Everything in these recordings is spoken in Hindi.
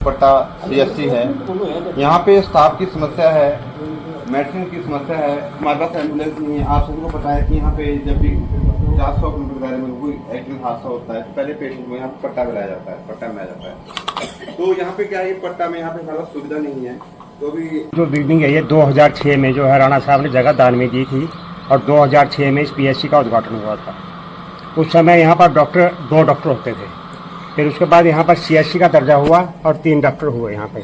पट्टा CHC है। यहाँ पे स्टाफ की समस्या है, मेडिसिन की समस्या है, हमारे पास एम्बुलेंस नहीं है। आप सभी को पता है कि यहाँ पे जब भी 400 किलोमीटर दायरे में कोई एक्सीडेंट हादसा होता है तो पहले पेशेंट को यहाँ पे पट्टा बनाया जाता है, पट्टा बनाया जाता है। तो यहाँ पे क्या है, पट्टा में यहाँ पे ज़्यादा सुविधा नहीं है। तो अभी जो बिल्डिंग है ये 2006 में जो है राणा साहब ने जगह दान में दी थी और 2006 में इस PHC का उद्घाटन हुआ था। उस समय यहाँ पर दो डॉक्टर होते थे। फिर उसके बाद यहाँ पर CHC का दर्जा हुआ और 3 डॉक्टर हुए यहाँ पे,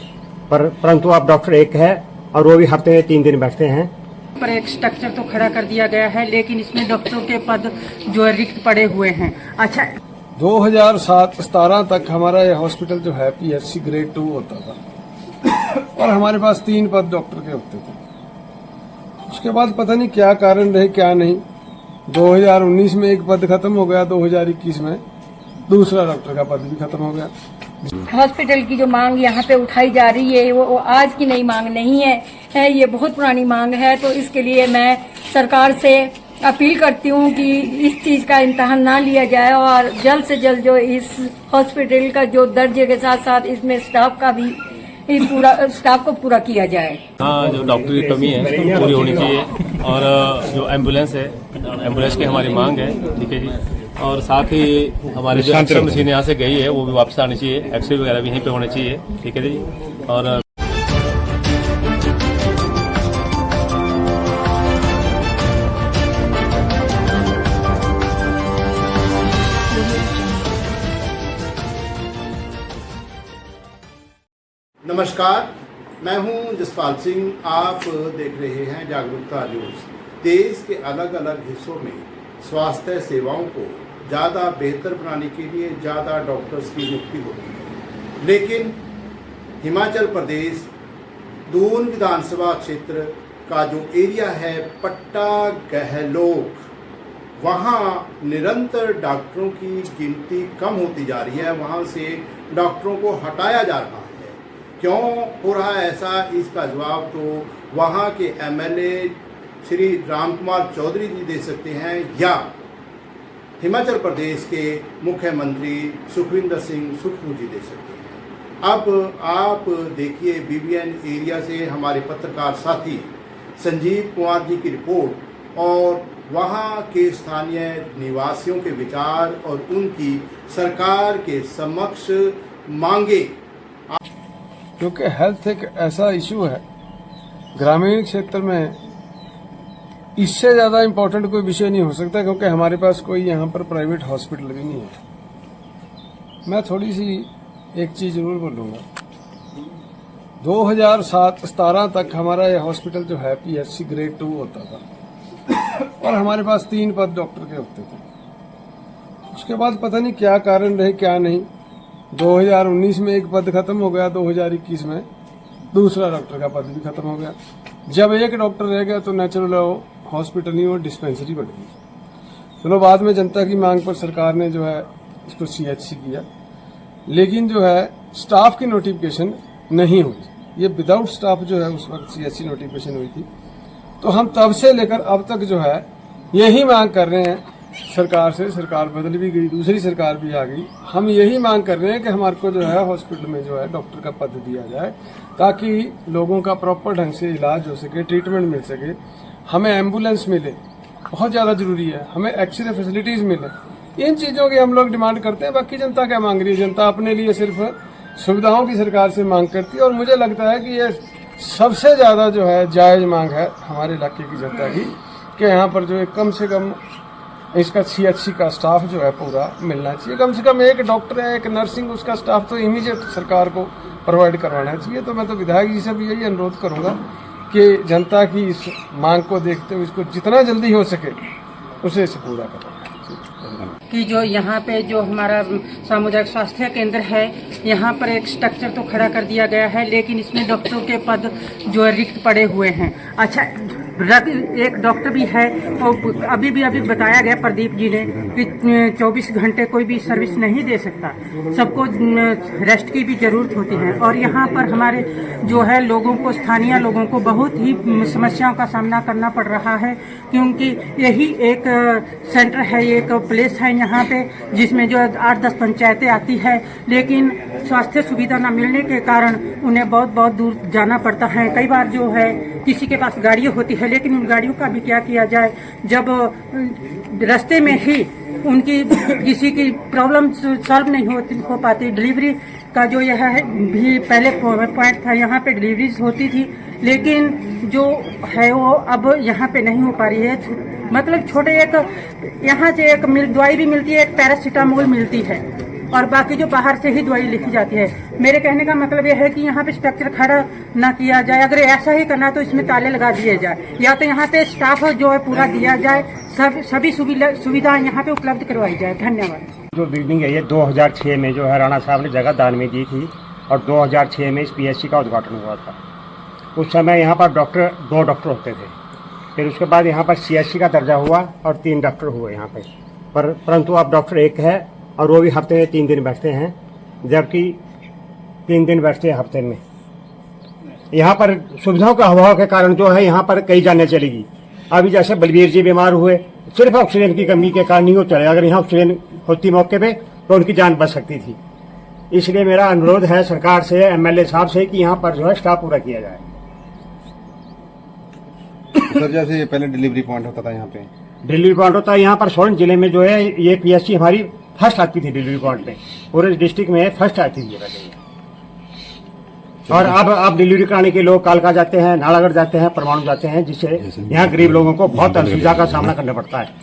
परंतु अब डॉक्टर 1 है और वो भी हफ्ते में 3 दिन बैठते हैं। पर एक स्ट्रक्चर तो खड़ा कर दिया गया है, लेकिन इसमें डॉक्टरों के पद जो है रिक्त पड़े हुए हैं। अच्छा, 2007-17 तक हमारा ये हॉस्पिटल जो है PHC ग्रेड 2 होता था और हमारे पास 3 पद डॉक्टर के होते थे। उसके बाद पता नहीं क्या कारण रहे क्या नहीं, 2019 में एक पद खत्म हो गया, 2021 में दूसरा डॉक्टर का पद भी खत्म हो गया। हॉस्पिटल की जो मांग यहाँ पे उठाई जा रही है वो आज की नई मांग नहीं है, ये बहुत पुरानी मांग है। तो इसके लिए मैं सरकार से अपील करती हूँ कि इस चीज का इम्तहान ना लिया जाए और जल्द से जल्द जो इस हॉस्पिटल का जो दर्जे के साथ साथ इसमें स्टाफ का भी स्टाफ को पूरा किया जाए। हाँ, जो डॉक्टर की कमी है पूरी होनी चाहिए और जो एम्बुलेंस है, एम्बुलेंस की हमारी मांग है, ठीक है जी। और साथ ही हमारी जो एक्सरे मशीन यहाँ से गई है वो भी वापस आनी चाहिए, एक्सरे वगैरह भी यहीं पे होने चाहिए, ठीक है जी। और नमस्कार, मैं हूं जसपाल सिंह। आप देख रहे हैं जागरूकता न्यूज़। देश के अलग अलग हिस्सों में स्वास्थ्य सेवाओं को ज़्यादा बेहतर बनाने के लिए ज़्यादा डॉक्टर्स की नियुक्ति होती है, लेकिन हिमाचल प्रदेश दून विधानसभा क्षेत्र का जो एरिया है पट्टा गहलोक, वहाँ निरंतर डॉक्टरों की गिनती कम होती जा रही है। वहाँ से डॉक्टरों को हटाया जा रहा है। क्यों हो रहा है ऐसा, इसका जवाब तो वहाँ के MLA श्री राम कुमार चौधरी जी दे सकते हैं या हिमाचल प्रदेश के मुख्यमंत्री सुखविंदर सिंह सुक्खू जी दे सकते हैं। अब आप देखिए BBN एरिया से हमारे पत्रकार साथी संजीव कुमार जी की रिपोर्ट और वहाँ के स्थानीय निवासियों के विचार और उनकी सरकार के समक्ष मांगे। क्योंकि हेल्थ एक ऐसा इशू है ग्रामीण क्षेत्र में, इससे ज़्यादा इम्पोर्टेंट कोई विषय नहीं हो सकता, क्योंकि हमारे पास कोई यहाँ पर प्राइवेट हॉस्पिटल भी नहीं है। मैं थोड़ी सी एक चीज़ जरूर बोलूँगा, 2007-17 तक हमारा ये हॉस्पिटल जो है PHC ग्रेड 2 होता था और हमारे पास 3 पद डॉक्टर के होते थे। उसके बाद पता नहीं क्या कारण रहे क्या नहीं, 2019 में एक पद खत्म हो गया, 2021 में दूसरा डॉक्टर का पद भी खत्म हो गया। जब एक डॉक्टर रह गया तो नेचुरल हॉस्पिटल नहीं और डिस्पेंसरी बढ़ गई। चलो, बाद में जनता की मांग पर सरकार ने जो है इसको CHC किया, लेकिन जो है स्टाफ की नोटिफिकेशन नहीं हुई। ये विदाउट स्टाफ जो है उस वक्त CHC नोटिफिकेशन हुई थी। तो हम तब से लेकर अब तक जो है यही मांग कर रहे हैं सरकार से। सरकार बदल भी गई, दूसरी सरकार भी आ गई। हम यही मांग कर रहे हैं कि हमारे को जो है हॉस्पिटल में जो है डॉक्टर का पद दिया जाए, ताकि लोगों का प्रॉपर ढंग से इलाज हो सके, ट्रीटमेंट मिल सके। हमें एम्बुलेंस मिले, बहुत ज़्यादा जरूरी है। हमें एक्सरे फैसिलिटीज़ मिले। इन चीज़ों की हम लोग डिमांड करते हैं। बाकी जनता क्या मांग रही है? जनता अपने लिए सिर्फ सुविधाओं की सरकार से मांग करती है और मुझे लगता है कि ये सबसे ज़्यादा जो है जायज़ मांग है हमारे इलाके की जनता की, कि यहाँ पर जो है कम से कम इसका CHC का स्टाफ जो है पूरा मिलना चाहिए। कम से कम एक डॉक्टर है, एक नर्सिंग, उसका स्टाफ तो इमीडिएट सरकार को प्रोवाइड करवाना चाहिए। तो मैं तो विधायक जी से भी यही अनुरोध करूंगा कि जनता की इस मांग को देखते हुए इसको जितना जल्दी हो सके उसे इसे पूरा करें। कि जो यहाँ पे जो हमारा सामुदायिक स्वास्थ्य केंद्र है, यहाँ पर एक स्ट्रक्चर तो खड़ा कर दिया गया है, लेकिन इसमें डॉक्टरों के पद जो है रिक्त पड़े हुए हैं। अच्छा, एक डॉक्टर भी है और अभी बताया गया प्रदीप जी ने कि 24 घंटे कोई भी सर्विस नहीं दे सकता, सबको रेस्ट की भी जरूरत होती है। और यहाँ पर हमारे जो है लोगों को, स्थानीय लोगों को बहुत ही समस्याओं का सामना करना पड़ रहा है, क्योंकि यही एक सेंटर है, एक प्लेस है यहाँ पे जिसमें जो 8-10 पंचायतें आती है, लेकिन स्वास्थ्य सुविधा न मिलने के कारण उन्हें बहुत बहुत दूर जाना पड़ता है। कई बार जो है किसी के पास गाड़ियाँ होती है, लेकिन उन गाड़ियों का भी क्या किया जाए जब रास्ते में ही उनकी किसी की प्रॉब्लम सॉल्व नहीं हो पाती। डिलीवरी का जो यह है भी पहले पॉइंट था, यहाँ पे डिलीवरीज होती थी, लेकिन जो है वो अब यहाँ पे नहीं हो पा रही है। मतलब छोटे एक यहाँ से एक दवाई भी मिलती है, एक पैरासीटामोल मिलती है, और बाकी जो बाहर से ही दवाई लिखी जाती है। मेरे कहने का मतलब यह है कि यहाँ पे स्ट्रक्चर खड़ा ना किया जाए। अगर ऐसा ही करना तो इसमें ताले लगा दिए जाए, या तो यहाँ पे स्टाफ जो है पूरा दिया जाए, सभी सुविधाएं यहाँ पे उपलब्ध करवाई जाए। धन्यवाद। जो बिल्डिंग है ये 2006 में जो है राणा साहब ने जगह दान में दी थी, और 2006 में इस PSC का उद्घाटन हुआ था। उस समय यहाँ पर दो डॉक्टर होते थे। फिर उसके बाद यहाँ पर CSC का दर्जा हुआ और 3 डॉक्टर हुए यहाँ पे, परंतु अब डॉक्टर एक है, और वो भी हफ्ते में 3 दिन बैठते हैं, जबकि 3 दिन बैठते हैं हफ्ते में। यहाँ पर सुविधाओं का अभाव के कारण जो है यहाँ पर कई जानें चलेगी। अभी जैसे बलबीर जी बीमार हुए, सिर्फ ऑक्सीजन की कमी के कारण नहीं वो चले। अगर यहाँ ऑक्सीजन होती मौके पे तो उनकी जान बच सकती थी। इसलिए मेरा अनुरोध है सरकार से, MLA साहब से, कि यहाँ पर जो है स्टाफ पूरा किया जाए। सर जैसे पहले डिलीवरी पॉइंट होता था यहाँ पे, डिलीवरी पॉइंट होता है यहाँ पर सोलन जिले में जो है ये PSC हमारी फर्स्ट आती थी डिलीवरी पॉइंट पे, पूरे डिस्ट्रिक्ट में फर्स्ट आती थी पहले। और अब डिलीवरी कराने के लोग कालका जाते हैं, नालागढ़ जाते हैं, परमाणु जाते हैं, जिससे यहाँ गरीब लोगों को बहुत असुविधा का सामना करना पड़ता है।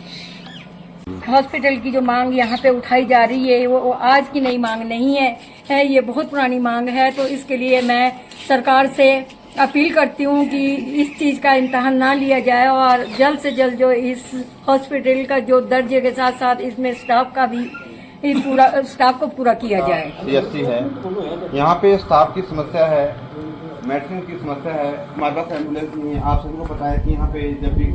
हॉस्पिटल की जो मांग यहाँ पे उठाई जा रही है वो आज की नई मांग नहीं है, ये बहुत पुरानी मांग है। तो इसके लिए मैं सरकार से अपील करती हूँ कि इस चीज का इम्तहान ना लिया जाए, और जल्द से जल्द जो इस हॉस्पिटल का जो दर्जे के साथ साथ इसमें स्टाफ का भी स्टाफ को पूरा किया जाए। CSC है, यहाँ पे स्टाफ की समस्या है, मेडिसिन की समस्या है, हमारे पास एम्बुलेंस नहीं है। आप सभी को पता है कि यहाँ पे जब भी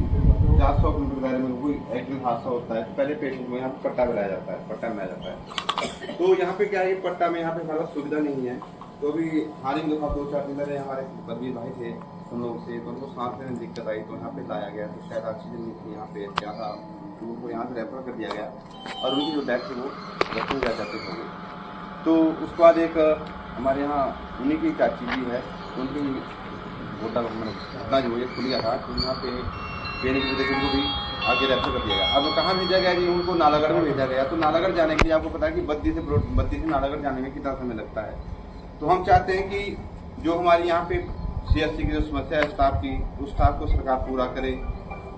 400 किलोमीटर दायरे में कोई एक्सीडेंट हादसा होता है तो पहले पेशेंट को यहाँ पे पट्टा बनाया जाता है। तो यहाँ पे क्या है, पट्टा में यहाँ पे हमारे पास सुविधा नहीं है। तो अभी हाल ही में 2-4 दिन पहले हमारे बलबीर भाई थे हम लोग से, तो उनको सांस लेने में दिक्कत आई, तो यहाँ पे लाया गया। तो शायद ऑक्सीजन नहीं थी यहाँ पे, क्या था, तो उनको यहाँ से रेफर कर दिया गया, और उनकी जो डेथ थी वो रखने जा जाते हो गई। तो उसके बाद एक हमारे यहाँ उन्हीं की चाची जी है, उनकी गोटा घटना जो है खुल गया था, तो यहाँ पे पीने की वजह से उनको भी आगे रेफर कर दिया गया। अब कहाँ भेजा गया जी, उनको नालागढ़ में भेजा गया। तो नालागढ़ जाने के लिए आपको पता है कि बद्दी से नालागढ़ जाने में कितना समय लगता है। तो हम चाहते हैं कि जो हमारी यहाँ पे CSC की जो समस्या है स्टाफ की, उस स्टाफ को सरकार पूरा करे,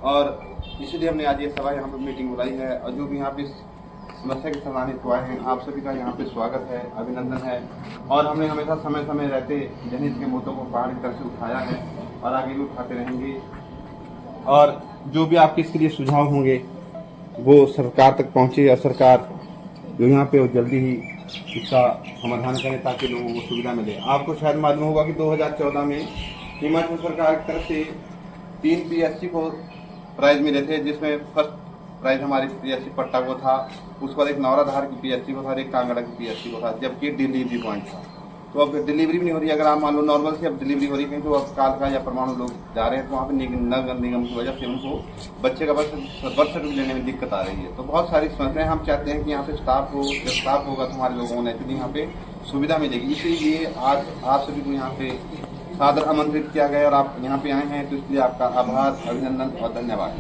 और इसलिए हमने आज ये सभा यहाँ पे मीटिंग बुलाई है। और जो भी यहाँ पे समस्या के सम्मानित हुए हैं, आप सभी का यहाँ पे स्वागत है, अभिनंदन है। और हमने हमेशा समय समय रहते जनहित के मुद्दों को पहाड़ की तरफ से उठाया है, और आगे भी उठाते रहेंगे। और जो भी आपके इसके लिए सुझाव होंगे वो सरकार तक पहुँचे, और सरकार जो यहाँ पे वो जल्दी ही इसका समाधान करें ताकि लोगों को सुविधा मिले। आपको शायद मालूम होगा कि 2014 में हिमाचल सरकार की तरफ से 3 PSC को प्राइज मिले थे, जिसमें फर्स्ट प्राइज हमारी PSC पट्टा को था, उसके बाद एक नौराधार की PSC को था, एक कांगड़ा की PSC को था, जबकि डिलीवरी पॉइंट था। तो अब डिलीवरी भी नहीं हो रही। अगर आप मान लो नॉर्मल से अब डिलीवरी हो रही है, तो अब कालका या परमाणु लोग जा रहे हैं, तो वहाँ पे नगर निगम की वजह से उनको बच्चे का बर्थ सर्टिफिकेट लेने में दिक्कत आ रही है। तो बहुत सारी समस्याएं, हम चाहते हैं कि यहाँ पे स्टाफ हो, जब स्टाफ होगा तो हमारे लोगों को नेचुरली यहाँ पे सुविधा मिलेगी। इसीलिए आज आप सभी को यहाँ पे सादर आमंत्रित किया गया, और आप यहाँ पे आए हैं, तो इसलिए आपका आभार, अभिनंदन और धन्यवाद।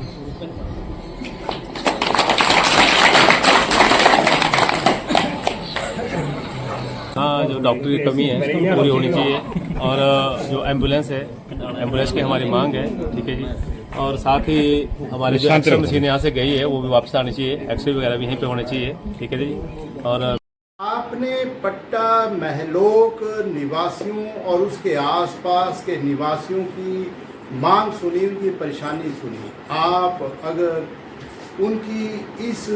हाँ, जो डॉक्टर की कमी है पूरी होनी चाहिए, और जो एम्बुलेंस है, एम्बुलेंस की हमारी मांग है, ठीक है जी। और साथ ही हमारी जो एक्सरे मशीन यहाँ से गई है वो भी वापस आनी चाहिए, एक्सरे वगैरह भी यहीं पे होने चाहिए, ठीक है जी। और आपने पट्टा महलोक निवासियों और उसके आसपास के निवासियों की मांग सुनी, उनकी परेशानी सुनी। आप अगर उनकी इस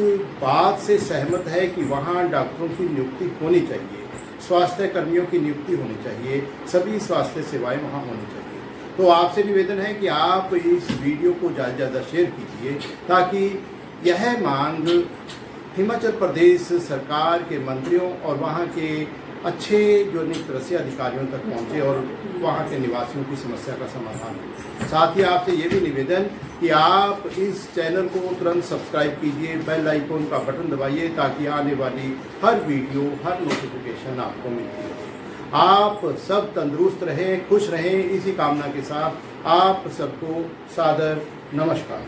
बात से सहमत है कि वहाँ डॉक्टरों की नियुक्ति होनी चाहिए, स्वास्थ्य कर्मियों की नियुक्ति होनी चाहिए, सभी स्वास्थ्य सेवाएं वहाँ होनी चाहिए, तो आपसे निवेदन है कि आप इस वीडियो को ज़्यादा से ज़्यादा शेयर कीजिए, ताकि यह मांग हिमाचल प्रदेश सरकार के मंत्रियों और वहाँ के अच्छे जो नियुक्त रसी अधिकारियों तक पहुँचे और वहाँ के निवासियों की समस्या का समाधान हो। साथ ही आपसे ये भी निवेदन कि आप इस चैनल को तुरंत सब्सक्राइब कीजिए, बेल आइकॉन का बटन दबाइए ताकि आने वाली हर वीडियो, हर नोटिफिकेशन आपको मिलती रहे। आप सब तंदुरुस्त रहें, खुश रहें, इसी कामना के साथ आप सबको सादर नमस्कार।